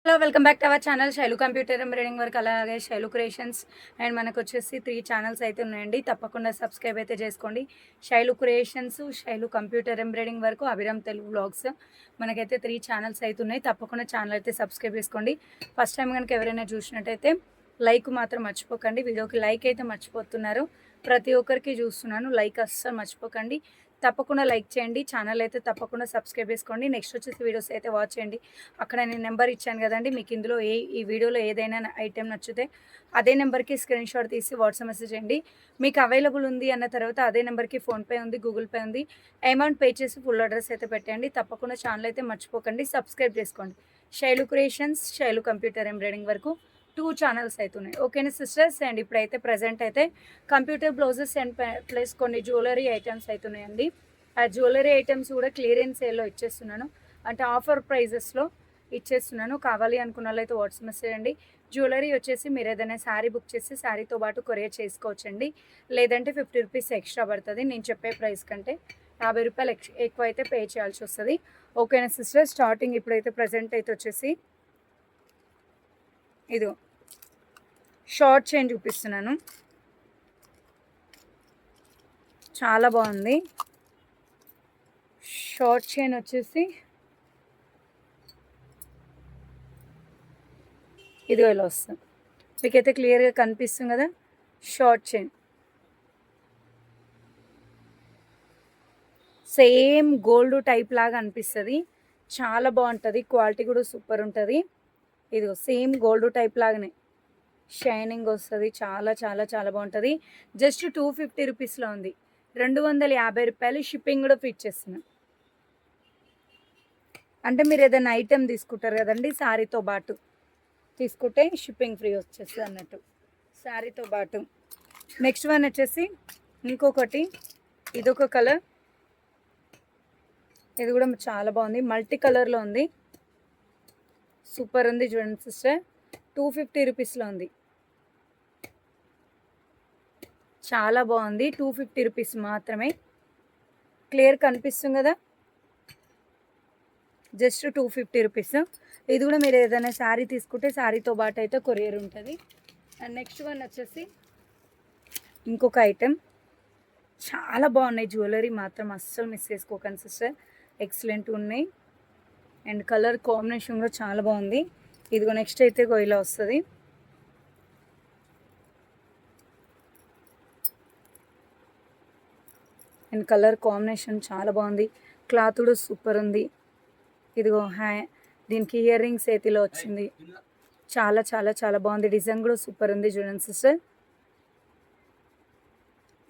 Hello welcome back to our channel Shailu computer embroidering work అలాగే Shailu creations and మనకు వచ్చేసి 3 channels అయితే ఉన్నాయండి. తప్పకుండా సబ్స్క్రైబ్ అయితే చేసుకోండి. Shailu creations, Shailu computer embroidering work, Abhiram Telugu vlogs మనకైతే 3 ఛానల్స్ అయితే ఉన్నాయి. తప్పకుండా ఛానల్ అయితే సబ్స్క్రైబ్ చేసుకోండి. ఫస్ట్ టైం కనుక ఎవరైనా చూసినట్టయితే లైక్ మాత్రం మర్చిపోకండి. వీడియోకి లైక్ అయితే మర్చిపోతున్నారు. ప్రతి ఒక్కరికి చూస్తున్నాను, లైక్ అస్సలు మర్చిపోకండి. తప్పకుండా లైక్ చేయండి. ఛానల్ అయితే తప్పకుండా సబ్స్క్రైబ్ చేసుకోండి. నెక్స్ట్ వచ్చేసి వీడియోస్ అయితే వాచ్ చేయండి. అక్కడ నేను నెంబర్ ఇచ్చాను కదండి, మీకు ఇందులో ఈ వీడియోలో ఏదైనా ఐటెం నచ్చితే అదే నెంబర్కి స్క్రీన్ షాట్ తీసి వాట్సాప్ మెసేజ్ చేయండి. మీకు అవైలబుల్ ఉంది అన్న తర్వాత అదే నెంబర్కి ఫోన్పే ఉంది, గూగుల్ పే ఉంది. అమౌంట్ పే చేసి ఫుల్ అడ్రస్ అయితే పెట్టండి. తప్పకుండా ఛానల్ అయితే మర్చిపోకండి, సబ్స్క్రైబ్ చేసుకోండి. Shailu creations, Shailu computer embroidering వరకు 2 ఛానల్స్ అయితే ఉన్నాయి. ఓకేనా సిస్టర్స్? అండ్ ఇప్పుడైతే ప్రజెంట్ అయితే కంప్యూటర్ బ్లౌజెస్ అండ్ ప్లస్ కొన్ని జ్యువెలరీ ఐటమ్స్ అయితే ఉన్నాయండి. ఆ జ్యువెలరీ ఐటమ్స్ కూడా క్లియరెన్స్ సేల్లో ఇచ్చేస్తున్నాను, అంటే ఆఫర్ ప్రైజెస్లో ఇచ్చేస్తున్నాను. కావాలి అనుకున్న వాళ్ళు అయితే వాట్సాప్ మెసేజ్ అండి. జ్యువెలరీ వచ్చేసి మీరు ఏదైనా శారీ బుక్ చేసి శారీతో పాటు కొరియర్ చేసుకోవచ్చండి. లేదంటే 50 రూపీస్ ఎక్స్ట్రా పడుతుంది. నేను చెప్పే ప్రైస్ కంటే 50 రూపాయలు ఎక్కువ అయితే పే చేయాల్సి వస్తుంది. ఓకేనా సిస్టర్? స్టార్టింగ్ ఇప్పుడైతే ప్రజెంట్ అయితే వచ్చేసి ఇదో షార్ట్ చైన్ చూపిస్తున్నాను. చాలా బాగుంది. షార్ట్ చైన్ వచ్చేసి ఇదిగో ఇలా వస్తుంది. మీకైతే క్లియర్గా కనిపిస్తుంది కదా, short chain. Same gold type లాగా అనిపిస్తుంది. చాలా బాగుంటుంది, క్వాలిటీ కూడా సూపర్ ఉంటుంది. ఇదిగో సేమ్ గోల్డ్ టైప్ లాగానే షైనింగ్ వస్తుంది. చాలా చాలా చాలా బాగుంటుంది. జస్ట్ 250 రూపీస్లో ఉంది. 250 రూపాయలు షిప్పింగ్ కూడా ఫ్రీ ఇచ్చేస్తున్నాను. అంటే మీరు ఏదైనా ఐటెం తీసుకుంటారు కదండి, శారీతో పాటు తీసుకుంటే షిప్పింగ్ ఫ్రీ వచ్చేస్తుంది అన్నట్టు, శారీతో పాటు. నెక్స్ట్ వన్ వచ్చేసి ఇంకొకటి, ఇదొక కలర్. ఇది కూడా చాలా బాగుంది, మల్టీ కలర్లో ఉంది, సూపర్ ఉంది. చూడండి సిస్టర్, 250 రూపీస్లో ఉంది. చాలా బాగుంది, 250 రూపీస్ మాత్రమే. క్లియర్ కనిపిస్తుంది కదా, జస్ట్ 250 రూపీస్. ఇది కూడా మీరు ఏదైనా శారీ తీసుకుంటే శారీతో పాటు అయితే కొరియర్ ఉంటుంది. అండ్ నెక్స్ట్ వన్ వచ్చేసి ఇంకొక ఐటెం. చాలా బాగున్నాయి జ్యువెలరీ మాత్రం, అస్సలు మిస్ చేసుకోకండి సిస్టర్, ఎక్సలెంట్ ఉన్నాయి. అండ్ కలర్ కాంబినేషన్ కూడా చాలా బాగుంది. ఇదిగో నెక్స్ట్ అయితే ఇలా వస్తుంది. అండ్ కలర్ కాంబినేషన్ చాలా బాగుంది, క్లాత్ కూడా సూపర్ ఉంది. ఇదిగో దీనికి ఇయర్ రింగ్స్ అయితే ఇలా వచ్చింది. చాలా చాలా చాలా బాగుంది, డిజైన్ కూడా సూపర్ ఉంది. చూడండి సిస్టర్,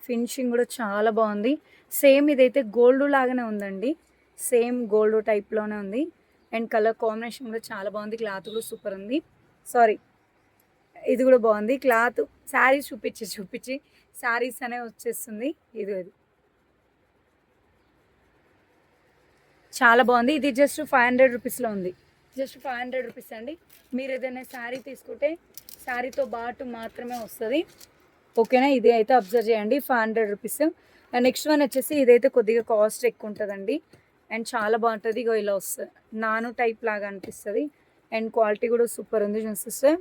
ఫినిషింగ్ కూడా చాలా బాగుంది. సేమ్ ఇదైతే గోల్డ్ లాగానే ఉందండి, సేమ్ గోల్డ్ టైప్లోనే ఉంది. అండ్ కలర్ కాంబినేషన్ కూడా చాలా బాగుంది, క్లాత్ కూడా సూపర్ ఉంది. సారీ, ఇది కూడా బాగుంది క్లాత్. శారీస్ చూపించి శారీస్ అనే వచ్చేస్తుంది. ఇది చాలా బాగుంది. ఇది జస్ట్ 500 రూపీస్లో ఉంది, జస్ట్ 500 రూపీస్ అండి. మీరు ఏదైనా శారీ తీసుకుంటే శారీతో పాటు మాత్రమే వస్తుంది. ఓకేనా? ఇది అయితే అబ్జర్వ్ చేయండి, 500 రూపీస్. అండ్ నెక్స్ట్ వన్ వచ్చేసి ఇదైతే కొద్దిగా కాస్ట్ ఎక్కువ ఉంటుందండి. అండ్ చాలా బాగుంటుంది. ఇగో ఇలా వస్తుంది, నాను టైప్ లాగా అనిపిస్తుంది. అండ్ క్వాలిటీ కూడా సూపర్ ఉంది. చూస్తే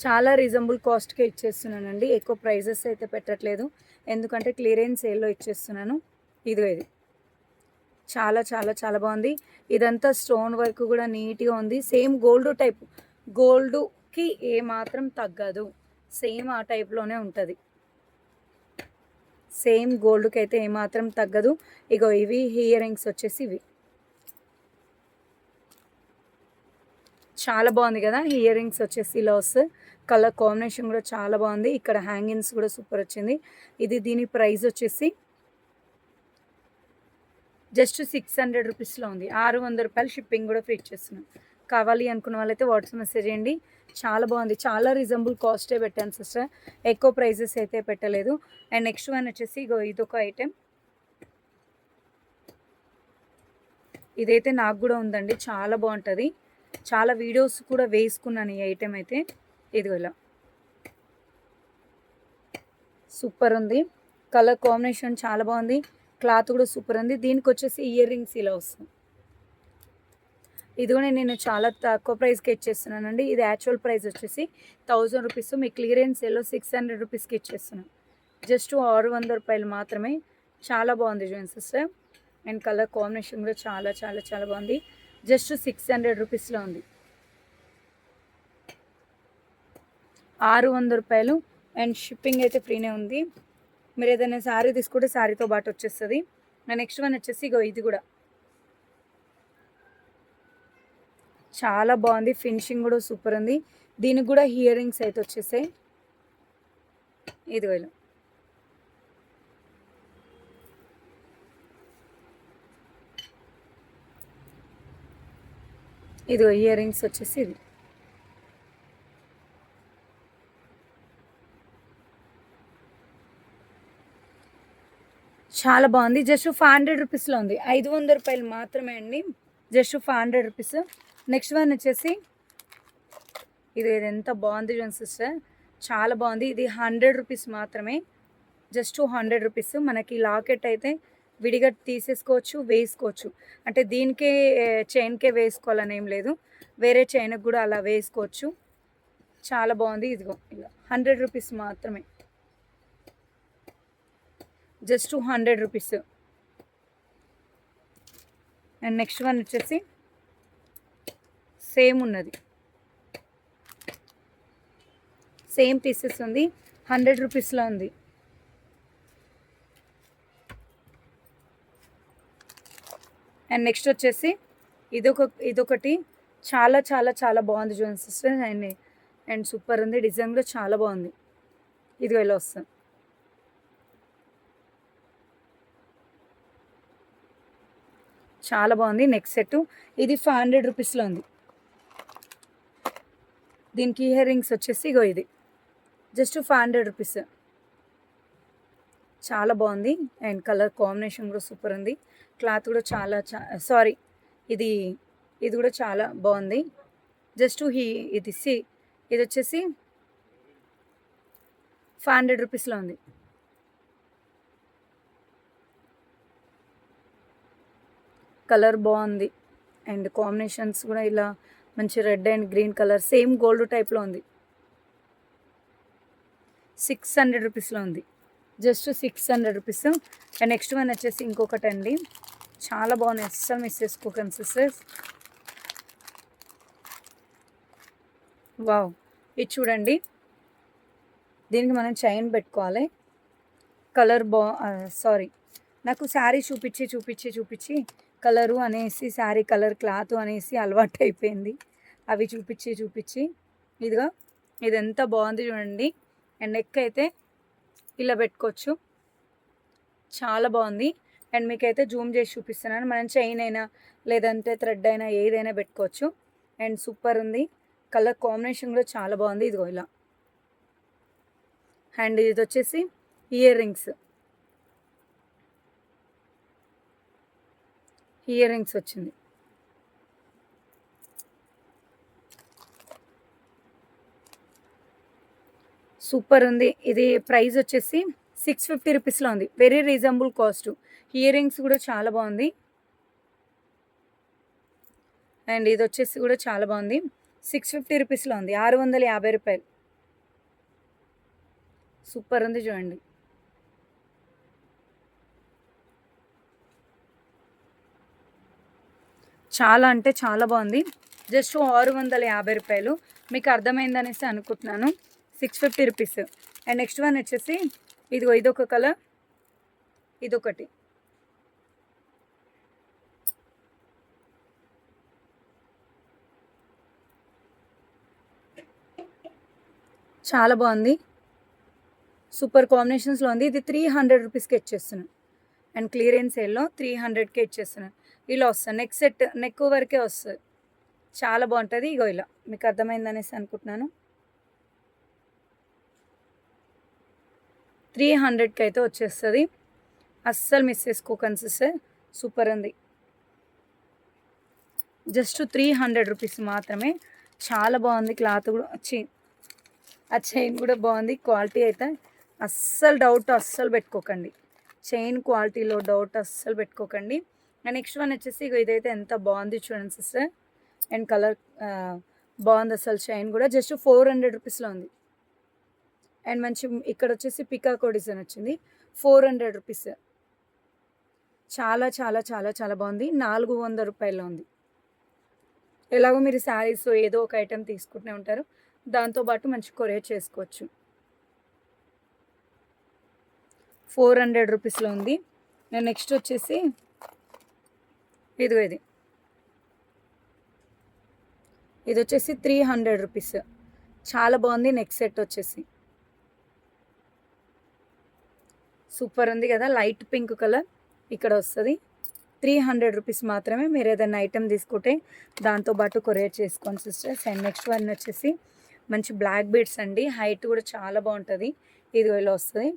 చాలా రీజనబుల్ కాస్ట్కే ఇచ్చేస్తున్నానండి, ఎక్కువ ప్రైజెస్ అయితే పెట్టట్లేదు, ఎందుకంటే క్లియరెన్స్ సేల్లో ఇచ్చేస్తున్నాను. ఇది చాలా చాలా చాలా బాగుంది. ఇదంతా స్టోన్ వర్క్ కూడా నీట్గా ఉంది. సేమ్ గోల్డ్ టైప్, గోల్డ్కి ఏమాత్రం తగ్గదు, సేమ్ ఆ టైప్లోనే ఉంటుంది. సేమ్ గోల్డ్కి అయితే ఏమాత్రం తగ్గదు. ఇగో ఇవి ఇయర్ రింగ్స్ వచ్చేసి ఇవి చాలా బాగుంది కదా. ఇయర్ రింగ్స్ వచ్చేసి ఇలా వస్తుంది, కలర్ కాంబినేషన్ కూడా చాలా బాగుంది. ఇక్కడ హ్యాంగింగ్స్ కూడా సూపర్ వచ్చింది. దీని ప్రైస్ వచ్చేసి జస్ట్ 600 రూపీస్లో ఉంది. 600 రూపాయలు షిప్పింగ్ కూడా ఫ్రీ ఇచ్చేస్తున్నాను. కావాలి అనుకున్న వాళ్ళైతే వాట్సాప్ మెసేజ్ చేయండి. చాలా బాగుంది, చాలా రీజనబుల్ కాస్టే పెట్టాను సిస్టర్, ఎక్కువ ప్రైజెస్ అయితే పెట్టలేదు. అండ్ నెక్స్ట్ వన్ వచ్చేసి ఇదొక ఐటెం. ఇదైతే నాకు కూడా ఉందండి, చాలా బాగుంటుంది. చాలా వీడియోస్ కూడా వేసుకున్నాను ఈ ఐటెం అయితే. ఇదిగో ఇలా సూపర్ ఉంది, కలర్ కాంబినేషన్ చాలా బాగుంది, క్లాత్ కూడా సూపర్ ఉంది. దీనికి వచ్చేసి ఇయర్ రింగ్స్ ఇలా వస్తుంది. ఇది కూడా నేను చాలా తక్కువ ప్రైస్కి ఇచ్చేస్తున్నానండి. ఇది యాక్చువల్ ప్రైస్ వచ్చేసి 1000 రూపీస్, మీ క్లియరెన్స్ సేల్లో 600 రూపీస్కి ఇచ్చేస్తున్నాను. జస్ట్ 600 రూపాయలు మాత్రమే. చాలా బాగుంది చూడండి సిస్టర్. అండ్ కలర్ కాంబినేషన్ కూడా చాలా చాలా చాలా బాగుంది. జస్ట్ 600 రూపీస్లో ఉంది. 600 రూపాయలు. అండ్ షిప్పింగ్ అయితే ఫ్రీనే ఉంది. మీరు ఏదైనా శారీ తీసుకుంటే శారీతో పాటు వచ్చేస్తుంది. నెక్స్ట్ వన్ వచ్చేసి ఇగో ఇది కూడా చాలా బాగుంది. ఫినిషింగ్ కూడా సూపర్ ఉంది. దీనికి కూడా ఇయర్ రింగ్స్ అయితే వచ్చేసాయి. ఇదిగో ఇలా ఇదిగో ఇయర్ రింగ్స్ వచ్చేసి ఇది చాలా బాగుంది. జస్ట్ 500 రూపీస్లో ఉంది. 500 రూపాయలు మాత్రమే అండి. Just 500 rupees. నెక్స్ట్ వన్ వచ్చేసి ఇది ఎంత బాగుంది చూడండి సిస్టర్. చాలా బాగుంది. ఇది 100 రూపీస్ మాత్రమే. Just 100 rupees. మనకి లాకెట్ అయితే విడిగా తీసేసుకోవచ్చు, వేసుకోవచ్చు. అంటే దీనికే చైన్కే వేసుకోవాలని ఏం లేదు, వేరే చైన్కి కూడా అలా వేసుకోవచ్చు. చాలా బాగుంది. ఇదిగో ఇలా 100 రూపీస్ మాత్రమే. Just 100 rupees. And next one వచ్చేసి సేమ్ ఉన్నది, సేమ్ పీసెస్ ఉంది. 100 రూపీస్లో ఉంది. అండ్ నెక్స్ట్ వచ్చేసి ఇదొకటి చాలా చాలా చాలా బాగుంది చూడండి సిస్టర్. అండ్ సూపర్ ఉంది. డిజైన్ కూడా చాలా బాగుంది. ఇదిగో ఇలా వస్తుంది. చాలా బాగుంది. నెక్స్ట్ సెట్ ఇది 500 రూపీస్లో ఉంది. దీనికి ఇయర్ రింగ్స్ వచ్చేసి ఇగో ఇది జస్ట్ 500 రూపీస్. చాలా బాగుంది. అండ్ కలర్ కాంబినేషన్ కూడా సూపర్ ఉంది. క్లాత్ కూడా చాలా సారీ ఇది కూడా చాలా బాగుంది. జస్ట్ ఇది వచ్చేసి 500 రూపీస్లో ఉంది. కలర్ బాగుంది. అండ్ కాంబినేషన్స్ కూడా ఇలా మంచి red and green colour, same gold టైప్లో ఉంది. 600 రూపీస్లో ఉంది. Just 600 rupees. And next one వచ్చేసి ఇంకొకటి అండి. చాలా బాగున్నాయి, అస్సలు మిస్ చేసుకోకండి సిస్టర్స్. వావ్, ఇది చూడండి. దీనికి మనం చైన్ పెట్టుకోవాలి. కలర్ సారీ నాకు శారీ చూపించి కలరు అనేసి శారీ కలర్ క్లాత్ అనేసి అలవాటు అయిపోయింది. అవి చూపించి ఇదిగా ఇది ఎంత బాగుంది చూడండి. అండ్ నెక్ అయితే ఇలా పెట్టుకోవచ్చు. చాలా బాగుంది. అండ్ మీకైతే జూమ్ చేసి చూపిస్తున్నాను. మనం చైన్ అయినా లేదంటే థ్రెడ్ అయినా ఏదైనా పెట్టుకోవచ్చు. అండ్ సూపర్ ఉంది. కలర్ కాంబినేషన్ కూడా చాలా బాగుంది. ఇదిగో ఇలా. అండ్ ఇది వచ్చేసి ఇయర్ రింగ్స్ వచ్చింది. సూపర్ ఉంది. ఇది ప్రైస్ వచ్చేసి 650 రూపీస్లో ఉంది. Very reasonable cost. Ear rings కూడా చాలా బాగుంది. అండ్ ఇది వచ్చేసి కూడా చాలా బాగుంది. 650 రూపీస్లో ఉంది. 650 రూపాయలు. సూపర్ ఉంది చూడండి. చాలా అంటే చాలా బాగుంది. జస్ట్ 650 రూపాయలు. మీకు అర్థమైందనేసి అనుకుంటున్నాను. 650 రూపీస్. అండ్ నెక్స్ట్ వన్ వచ్చేసి ఇదొక కలర్, ఇదొకటి. చాలా బాగుంది. సూపర్ కాంబినేషన్స్లో ఉంది. ఇది 300 రూపీస్కి ఇచ్చేస్తున్నాను. అండ్ క్లియరెన్స్ సేల్లో 300కే ఇచ్చేస్తున్నాను. ఇలా వస్తుంది. నెక్ వరకే వస్తుంది. చాలా బాగుంటుంది. ఇగో ఇలా. మీకు అర్థమైందనేసి అనుకుంటున్నాను. 300కి అయితే వచ్చేస్తుంది. అస్సలు మిస్ చేసుకోకండి సిస్టర్. సూపర్ ఉంది. జస్ట్ 300 రూపీస్ మాత్రమే. చాలా బాగుంది. క్లాత్ కూడా ఆ చైన్ కూడా బాగుంది. క్వాలిటీ అయితే అస్సలు పెట్టుకోకండి. చైన్ క్వాలిటీలో డౌట్ అస్సలు పెట్టుకోకండి. నెక్స్ట్ వన్ వచ్చేసి ఇదైతే ఎంత బాగుంది చూడండి సిస్టర్. అండ్ కలర్ బాగుంది అసలు. చైన్ కూడా జస్ట్ 400 రూపీస్లో ఉంది. అండ్ మంచి ఇక్కడ వచ్చేసి పికాకో డిజైన్ వచ్చింది, 400 రూపీస్. చాలా చాలా చాలా చాలా బాగుంది. 400 రూపాయల్లో ఉంది. ఎలాగో మీరు శారీస్ ఏదో ఒక ఐటెం తీసుకుంటూనే ఉంటారు, దాంతోపాటు మంచి కొరియర్ చేసుకోవచ్చు. 400 రూపీస్లో ఉంది. నేను నెక్స్ట్ వచ్చేసి ఇదిగో ఇది వచ్చేసి 300 రూపీస్. చాలా బాగుంది. నెక్స్ట్ సెట్ వచ్చేసి సూపర్ ఉంది కదా, లైట్ పింక్ కలర్ ఇక్కడ వస్తుంది. 300 రూపీస్ మాత్రమే. మీరు ఏదైనా ఐటెం తీసుకుంటే దాంతోపాటు కొరియర్ చేసుకోండి సిస్టర్స్. అండ్ నెక్స్ట్ వన్ వచ్చేసి మంచి బ్లాక్ బీడ్స్ అండి, హైట్ కూడా చాలా బాగుంటుంది. ఇది ఇలా వస్తుంది.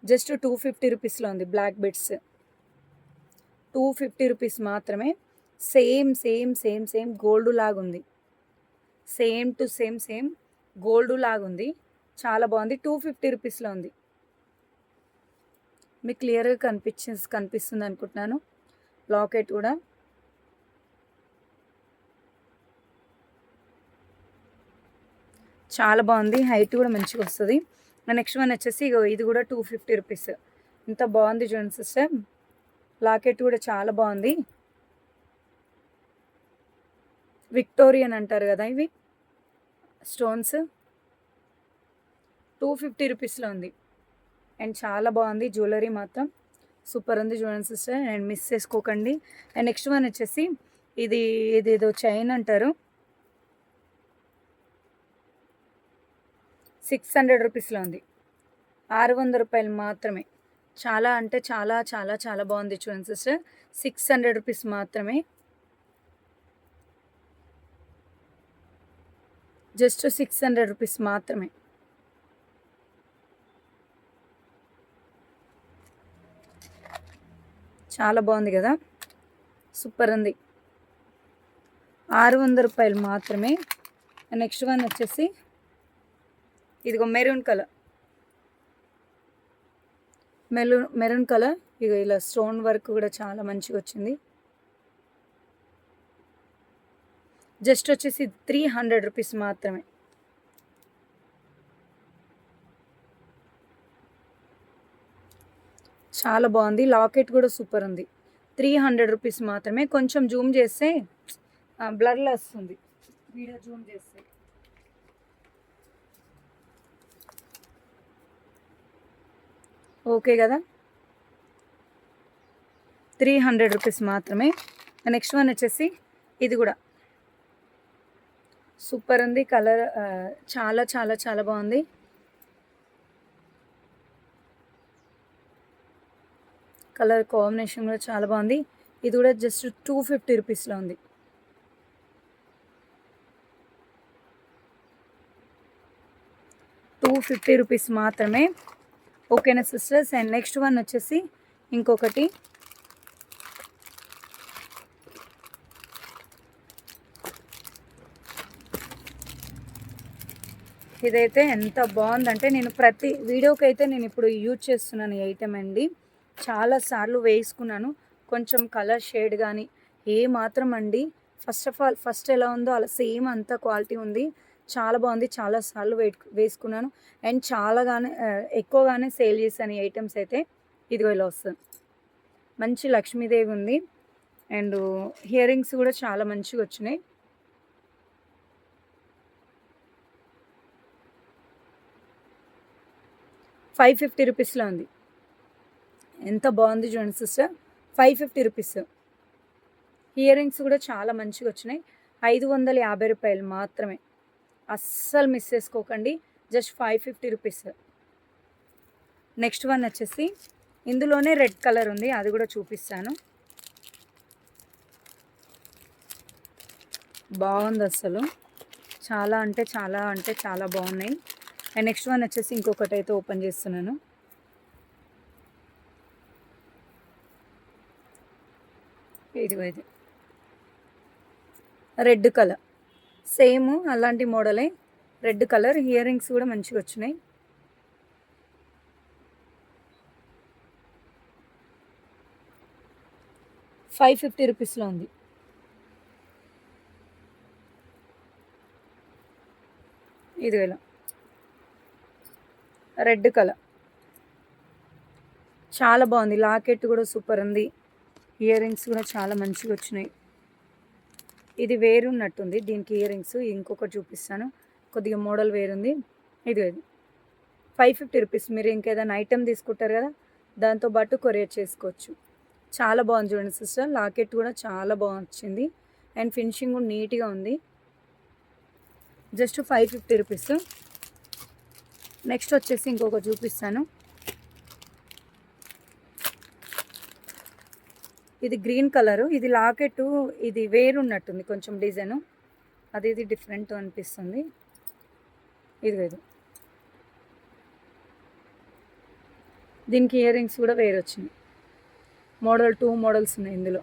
జస్ట్ 250 రూపీస్లో ఉంది బ్లాక్ బీడ్స్. 250 రూపీస్ మాత్రమే. Same same same same gold లాగా ఉంది. సేమ్ టు సేమ్ గోల్డ్ లాగా ఉంది. చాలా బాగుంది. 250 రూపీస్లో ఉంది. మీకు క్లియర్గా కనిపిస్తుంది అనుకుంటున్నాను. లాకెట్ కూడా చాలా బాగుంది, హైట్ కూడా మంచిగా వస్తుంది. నెక్స్ట్ వన్ వచ్చేసి ఇది కూడా 250 రూపీస్. ఇంత బాగుంది చూడండి సిస్టర్. లాకెట్ కూడా చాలా బాగుంది. విక్టోరియన్ అంటారు కదా ఇవి స్టోన్స్. 250 రూపీస్లో ఉంది. అండ్ చాలా బాగుంది. జ్యువెలరీ మాత్రం సూపర్ ఉంది చూడండి సిస్టర్, అండ్ మిస్ చేసుకోకండి. అండ్ నెక్స్ట్ వన్ వచ్చేసి ఇదేదో చైన్ అంటారు, 600 రూపీస్లో ఉంది. 600 రూపాయలు మాత్రమే. చాలా అంటే చాలా చాలా చాలా బాగుంది చూడండి సిస్టర్. 600 రూపీస్ మాత్రమే. జస్ట్ 600 రూపీస్ మాత్రమే. చాలా బాగుంది కదా, సూపర్ ఉంది. 600 రూపాయలు మాత్రమే. నెక్స్ట్ వన్ వచ్చేసి ఇదిగో మెరూన్ కలర్, మెరూన్ కలర్. ఇక ఇలా స్టోన్ వర్క్ కూడా చాలా మంచిగా వచ్చింది. జస్ట్ వచ్చేసి 300 రూపీస్ మాత్రమే. చాలా బాగుంది. లాకెట్ కూడా సూపర్ ఉంది. 300 రూపీస్ మాత్రమే. కొంచెం జూమ్ చేస్తే బ్లర్లో వస్తుంది వీడియో జూమ్ చేస్తే. ఓకే కదా, 300 రూపీస్ మాత్రమే. నెక్స్ట్ వన్ వచ్చేసి ఇది కూడా సూపర్ ఉంది. కలర్ చాలా చాలా చాలా బాగుంది. కలర్ కాంబినేషన్ కూడా చాలా బాగుంది. ఇది కూడా జస్ట్ 250 రూపీస్లో ఉంది. రూపీస్ మాత్రమే. ఓకేనా సిస్టర్స్. అండ్ నెక్స్ట్ వన్ వచ్చేసి ఇంకొకటి ఇదైతే ఎంత బాగుందంటే, నేను ప్రతి వీడియోకి అయితే నేను ఇప్పుడు యూజ్ చేస్తున్నాను ఈ ఐటెం అండి. చాలాసార్లు వేసుకున్నాను. కొంచెం కలర్ షేడ్ కానీ మాత్రం అండి, ఫస్ట్ ఎలా ఉందో అలా సేమ్ అంత క్వాలిటీ ఉంది. చాలా బాగుంది. చాలాసార్లు వేసుకున్నాను. అండ్ ఎక్కువగానే సేల్ చేశాను ఈ ఐటమ్స్ అయితే. ఇదిగో ఇలా వస్తుంది. మంచి లక్ష్మీదేవి ఉంది. అండ్ ఇయర్ రింగ్స్ కూడా చాలా మంచిగా వచ్చినాయి. $550 రూపీస్లో ఉంది. ఎంత బాగుంది చూడండి సిస్టర్. 550 రూపీస్. ఇయర్ రింగ్స్ కూడా చాలా మంచిగా వచ్చినాయి. 550 రూపాయలు మాత్రమే. అస్సలు మిస్ చేసుకోకండి. Just 550 rupees. నెక్స్ట్ వన్ వచ్చేసి ఇందులోనే రెడ్ కలర్ ఉంది, అది కూడా చూపిస్తాను. బాగుంది అసలు. చాలా అంటే చాలా బాగున్నాయి. అండ్ నెక్స్ట్ వన్ వచ్చేసి ఇంకొకటి అయితే ఓపెన్ చేస్తున్నాను. ఇది రెడ్ కలర్, సేమ్ అలాంటి మోడలే, రెడ్ కలర్. ఇయర్ రింగ్స్ కూడా మంచిగా వచ్చినాయి. $550 రూపీస్లో ఉంది. ఇది ఇలా రెడ్ కలర్ చాలా బాగుంది. లాకెట్ కూడా సూపర్ ఉంది. ఇయర్ రింగ్స్ కూడా చాలా మంచిగా వచ్చినాయి. ఇది వేరున్నట్టుంది దీనికి ఇయర్ రింగ్స్. ఇంకొకటి చూపిస్తాను, కొద్దిగా మోడల్ వేరుంది. ఇది 550 రూపీస్. మీరు ఇంకేదైనా ఐటెం తీసుకుంటారు కదా, దాంతోపాటు కొరియర్ చేసుకోవచ్చు. చాలా బాగుంది చూడండి సిస్టర్. లాకెట్ కూడా చాలా బాగా వచ్చింది అండ్ ఫినిషింగ్ కూడా నీట్గా ఉంది. Just 550 rupees. నెక్స్ట్ వచ్చేసి ఇంకొక చూపిస్తాను. ఇది గ్రీన్ కలరు. ఇది లాకెట్, ఇది వేరున్నట్టుంది కొంచెం డిజైను. ఇది డిఫరెంట్ అనిపిస్తుంది. ఇది దీనికి ఇయర్ రింగ్స్ కూడా వేరు వచ్చినాయి. మోడల్ 2 మోడల్స్ ఉన్నాయి ఇందులో.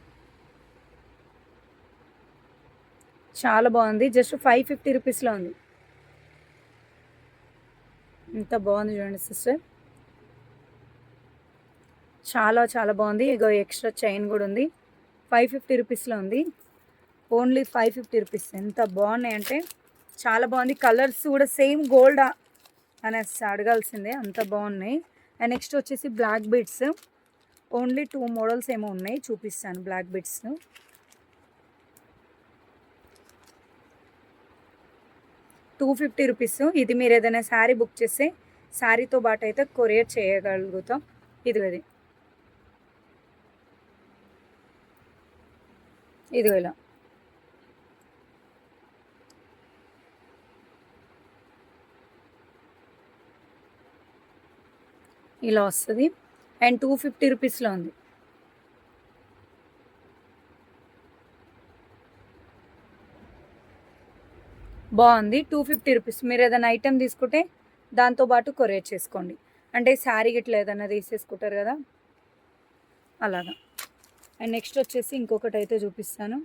చాలా బాగుంది. జస్ట్ 550 రూపీస్లో ఉంది. ఇంత బాగుంది చూడండి సిస్టర్. చాలా చాలా బాగుంది. ఇగో ఎక్స్ట్రా చైన్ కూడా ఉంది. 550 రూపీస్లో ఉంది. Only 550 rupees. ఎంత బాగున్నాయి అంటే చాలా బాగుంది. కలర్స్ కూడా సేమ్ గోల్డా అనేసి అడగాల్సిందే, అంత బాగున్నాయి. అండ్ నెక్స్ట్ వచ్చేసి బ్లాక్ బీడ్స్. ఓన్లీ 2 మోడల్స్ ఏమో ఉన్నాయి, చూపిస్తాను. Black beads 250 rupees. ఇది మీరు ఏదైనా శారీ బుక్ చేస్తే శారీతో పాటు అయితే కొరియర్ చేయగలుగుతాం. ఇది ఇలా ఇలా వస్తుంది. అండ్ 250 రూపీస్లో ఉంది. బాగుంది. 250 రూపీస్. మీరు ఏదైనా ఐటెం తీసుకుంటే దాంతోపాటు కొరియర్ చేసుకోండి. అంటే శారీ గిట్లా ఏదైనా తీసేసుకుంటారు కదా, అలాగా. అండ్ నెక్స్ట్ వచ్చేసి ఇంకొకటి అయితే చూపిస్తాను.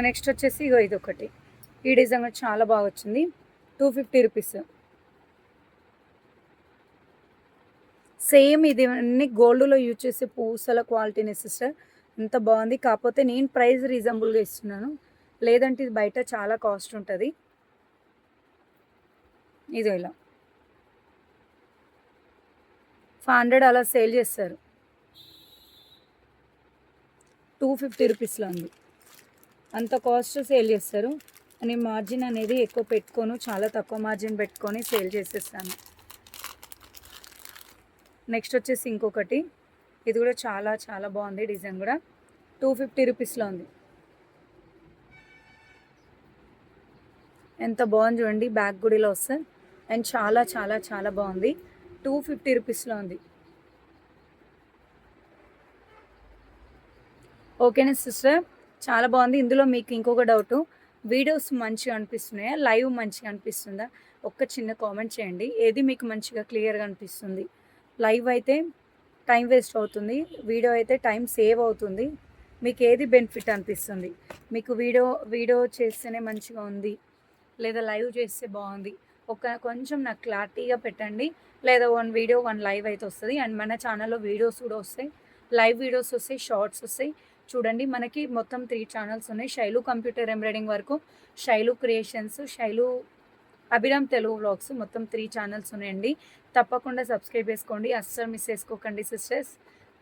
నెక్స్ట్ వచ్చేసి ఇది ఒకటి. ఈ డిజైన్ కూడా చాలా బాగా వచ్చింది. 250 రూపీస్. సేమ్ ఇది అన్ని గోల్డ్లో యూజ్ చేసే పూసల క్వాలిటీనే సిస్టర్. ఎంత బాగుంది. కాకపోతే నేను ప్రైస్ రీజనబుల్గా ఇస్తున్నాను, లేదంటే ఇది బయట చాలా కాస్ట్ ఉంటుంది. ఇది ఇలా 500 అలా సేల్ చేస్తారు. 250 రూపీస్లో ఉంది. అంత కాస్ట్ సేల్ చేస్తారు. అని మార్జిన్ అనేది ఎక్కువ పెట్టుకోను, చాలా తక్కువ మార్జిన్ పెట్టుకొని సేల్ చేసేస్తాను. నెక్స్ట్ వచ్చేసి ఇంకొకటి. ఇది కూడా చాలా చాలా బాగుంది. డిజైన్ కూడా 250 రూపీస్లో ఉంది. ఎంత బాగుంది చూడండి. బ్యాక్ కూడా ఇలా వస్తుంది అండ్ చాలా చాలా చాలా బాగుంది. 250 రూపీస్లో ఉంది. ఓకేనా సిస్టర్, చాలా బాగుంది. ఇందులో మీకు ఇంకొక డౌట్, వీడియోస్ మంచిగా అనిపిస్తున్నాయా, లైవ్ మంచిగా అనిపిస్తుందా? ఒక్క చిన్న కామెంట్ చేయండి. ఏది మీకు మంచిగా క్లియర్గా అనిపిస్తుంది? లైవ్ అయితే టైం వేస్ట్ అవుతుంది, వీడియో అయితే టైం సేవ్ అవుతుంది. మీకు ఏది బెనిఫిట్ అనిపిస్తుంది? మీకు వీడియో చేస్తేనే మంచిగా ఉంది, లేదా లైవ్ చేస్తే బాగుంది? కొంచెం నాకు క్లారిటీగా పెట్టండి. లేదా 1 వీడియో 1 లైవ్ అయితే వస్తుంది. అండ్ మన ఛానల్లో వీడియోస్ కూడా వస్తాయి, లైవ్ వీడియోస్ వస్తాయి, షార్ట్స్ వస్తాయి. చూడండి, మనకి మొత్తం 3 ఛానల్స్ ఉన్నాయి. శైలు కంప్యూటర్ ఎంబ్రాయిడింగ్ వరకు, శైలు క్రియేషన్స్, శైలు అభిరామ్ తెలుగు వ్లాగ్స్, మొత్తం 3 ఛానల్స్ ఉన్నాయండి. తప్పకుండా సబ్స్క్రైబ్ చేసుకోండి, అస్సలు మిస్ చేసుకోకండి సిస్టర్స్.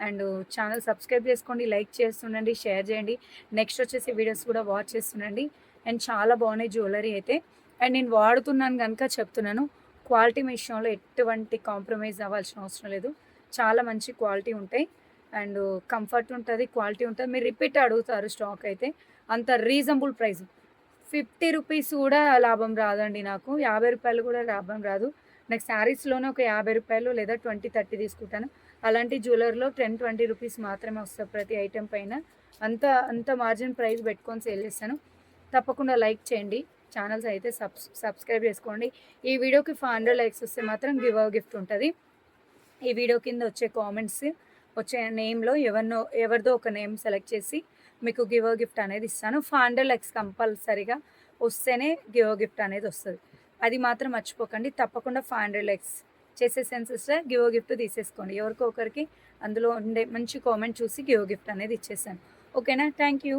అండ్ ఛానల్ సబ్స్క్రైబ్ చేసుకోండి, లైక్ చేస్తుండండి, షేర్ చేయండి. నెక్స్ట్ వచ్చేసి వీడియోస్ కూడా వాచ్ చేస్తుండండి. అండ్ చాలా బాగున్నాయి జ్యువెలరీ అయితే. అండ్ నేను వాడుతున్నాను కనుక చెప్తున్నాను, క్వాలిటీ విషయంలో ఎటువంటి కాంప్రమైజ్ అవ్వాల్సిన అవసరం లేదు. చాలా మంచి క్వాలిటీ ఉంటాయి అండ్ కంఫర్ట్ ఉంటుంది, క్వాలిటీ ఉంటుంది. మీరు రిపీట్ అడుగుతారు స్టాక్ అయితే. అంత రీజనబుల్ ప్రైస్. 50 రూపీస్ కూడా లాభం రాదండి నాకు, 50 రూపాయలు కూడా లాభం రాదు. నాకు శారీస్లోనే ఒక 50 రూపాయలు లేదా 20-30 తీసుకుంటాను. అలాంటి జ్యువెలరీలో 10-20 రూపీస్ మాత్రమే వస్తుంది ప్రతి ఐటెం పైన. అంత మార్జిన్ ప్రైస్ పెట్టుకొని సేల్ చేస్తాను. తప్పకుండా లైక్ చేయండి, ఛానల్స్ అయితే సబ్స్క్రైబ్ చేసుకోండి. ఈ వీడియోకి 500 లైక్స్ వస్తే మాత్రం గివ్ అవే గిఫ్ట్ ఉంటుంది. ఈ వీడియో కింద వచ్చే కామెంట్స్, వచ్చే నేమ్లో ఎవరిదో ఒక నేమ్ సెలెక్ట్ చేసి మీకు గివ్ అవే గిఫ్ట్ అనేది ఇస్తాను. 500 లైక్స్ కంపల్సరీగా వస్తేనే గివ్ అవే గిఫ్ట్ అనేది వస్తుంది. అది మాత్రం మర్చిపోకండి. తప్పకుండా 500 లైక్స్ చేసేసాను సిస్టర్. గివ్ గిఫ్ట్ తీసేసుకోండి. ఎవరికో ఒకరికి అందులో ఉండే మంచి కామెంట్ చూసి గివ్ గిఫ్ట్ అనేది ఇచ్చేసాను. ఓకేనా? Thank you.